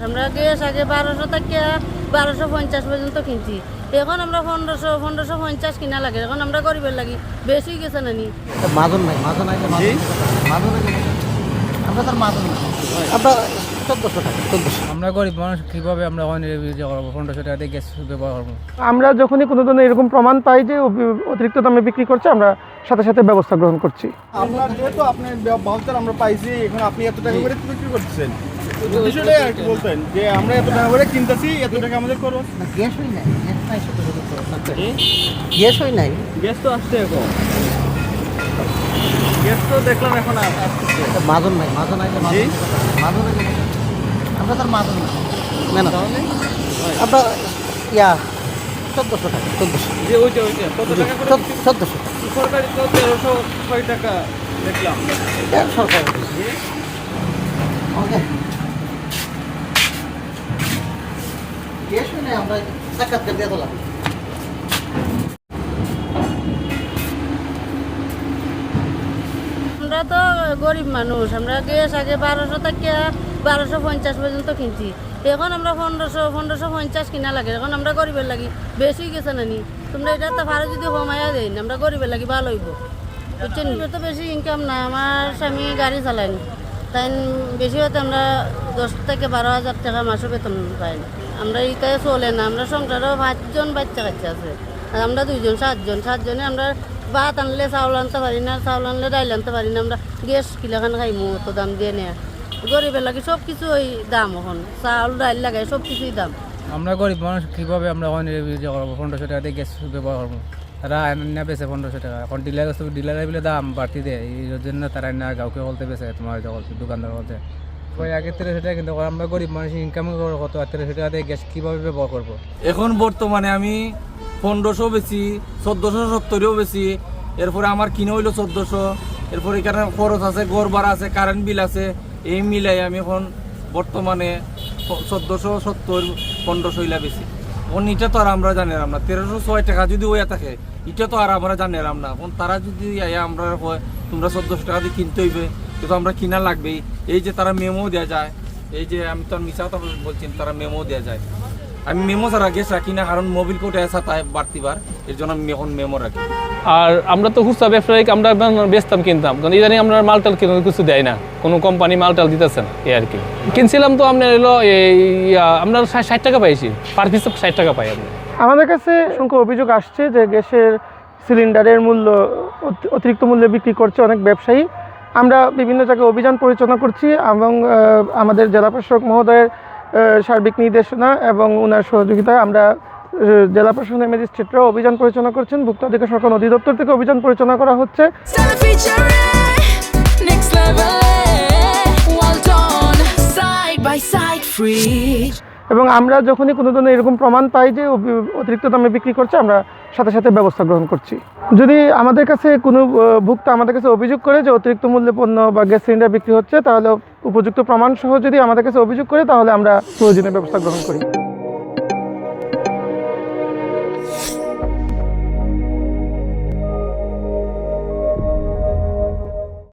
আমরা গ্যাস আগে 1200 থেকে 1250 পর্যন্ত কিনছি, এখন আমরা 1550 কিনা লাগে। এখন আমরা গরিবের লাগি বেশি গেছে না নি মাজন নাই আমরা তার মাজন নাই আমরা 1400 টাকা 1400। আমরা গরিব মানুষ কিভাবে আমরা 1500 টাকা দিয়ে গ্যাস ব্যবহার করবো? আমরা যখনই কোনো ধরনের এরকম প্রমাণ পাই যে অতিরিক্ত দামে বিক্রি করছে, আমরা সাথে সাথে ব্যবস্থা গ্রহণ করছি। আপনার যেহেতু আপনার বাউচার আমরা পাইছি, এখন আপনি এত টাকা করে বিক্রি করতেছেন, বিষয়টাই আর কি বলতেন যে আমরা এত টাকা করে কিনতেছি, এত টাকা আমাদের করো। গ্যাস হই নাই, গ্যাস হই নাই, গ্যাস তো আসছে এখন, গ্যাস তো দেখলাম এখন আসছে। মাজন নাই আমরা তার মাজন নাই না তাহলে আমরা 1400 টাকা 1400। যে ওইটা কত টাকা করে 1400 সরকারি তো 1306 টাকা দেখলাম। সরকার ওকে গ্যাস হই নাই, আমরা টাকা দিয়ে দিলাম। আমরা তো গরিব মানুষ, আমরা গ্যাস আগে 1200 থেকে 1250 পর্যন্ত কিনছি, এখন আমরা 1550 কিনা লাগে। এখন আমরা গরিবের লাগি বেশি গেছে না নি, তোমরা এটা তো ভাড়া যদি কমাইয়া দেয় না, আমরা গরিবের লাগি ভালো হইব, বুঝছেন? তো বেশি ইনকাম না, আমার স্বামী গাড়ি চালায়নি, তাই বেশি হতে আমরা 10 থেকে 12,000 টাকা মাসে বেতন পাই না। আমরা এইটাই চলে না, আমরা সংসারেও 5 জন বাচ্চা কাচ্চা আছে, আর আমরা 2 জন 7 জনে আমরা ভাত আনলে চাউল আনতে পারি না, চাউল আনলে ডাইল আনতে পারি না, আমরা গ্যাস কিলাখান খাইমু অত দাম দিয়ে নেয়া। গরিবের লাগে সব কিছু ওই দাম, এখন চাউল ডাইল লাগাই সব কিছুই দাম। আমরা গরিব মানুষ কিভাবে আমরা 1500 টাকা দিয়ে গ্যাস ব্যবহার করবো? তারা না বেছে 1500 টাকা, এখন ডিলারের বলে দাম বাড়তি দেয়, এই জন্য তারা না কাউকে বলতে বেছে, তোমার দোকানদার বলতে ওই আগে 1300 টাকা, কিন্তু আমরা গরিব মানুষ ইনকাম কত 1300 টাকা দিয়ে গ্যাস কীভাবে ব্যবহার করবো? এখন বর্তমানে আমি 1500 বেশি, 1470ও বেশি, এরপরে আমার কিনে হইলো 1400, এরপরে এখানে খরচ আছে, ঘর ভাড়া আছে, কারেন্ট বিল আছে, এই মিলাই আমি এখন বর্তমানে 1470 1500 হইলা বেশি। এখন এটা তো আর আমরা জানিলাম না, 1306 টাকা যদি হইয়া থাকে এটা তো আর আমরা জানিলাম না। এখন তারা যদি আমরা হয় তোমরা 1400 টাকা দিয়ে কিনতে হইবে, কিন্তু আমরা কিনা লাগবেই। এই যে তারা মেমো দেওয়া যায়, এই যে আমি তো মিশাও তো বলছি, তারা মেমো দেওয়া যায়, আমি মেমো ছাড়া গ্যাস রাখি না, কারণ মোবিল কোর্টে আসা তাই বাড়তিবার, এর জন্য আমি এখন মেমো রাখি। আর আমরা তো খুচরা ব্যবসায়িক, আমরা বেচতাম কিনতাম, কারণ ইদানিং আমরা মালটাল কিছু দেয় না, কোনো কোম্পানি মালটাল দিতেছে না, এই আর কি। কিনছিলাম তো আপনার এলো এই আমরা 60 টাকা পাইছি, পার পিস 60 টাকা পাই আপনি। আমাদের কাছে অসংখ্য অভিযোগ আসছে যে গ্যাসের সিলিন্ডারের মূল্য অতিরিক্ত মূল্যে বিক্রি করছে অনেক ব্যবসায়ী। আমরা বিভিন্ন জায়গায় অভিযান পরিচালনা করছি এবং আমাদের জেলা প্রশাসক মহোদয়ের সার্বিক নির্দেশনা এবং ওনার সহযোগিতায় আমরা জেলা প্রশাসনের ম্যাজিস্ট্রেটরাও অভিযান পরিচালনা করছেন। ভোক্তা অধিকার সংরক্ষণ অধিদপ্তর থেকে অভিযান পরিচালনা করা হচ্ছে। এবং আমরা যখনই কোনো ধরনের এরকম প্রমাণ পাই যে অতিরিক্ত দামে বিক্রি করছে, আমরা সাথে সাথে ব্যবস্থা গ্রহণ করছি। যদি আমাদের কাছে কোনো ভোক্তা আমাদের কাছে অভিযোগ করে যে অতিরিক্ত মূল্যে পণ্য বা গ্যাস সিলিন্ডার বিক্রি হচ্ছে, তাহলে উপযুক্ত প্রমাণ সহ যদি আমাদের কাছে অভিযোগ করে, তাহলে আমরা প্রয়োজনীয় ব্যবস্থা গ্রহণ করি।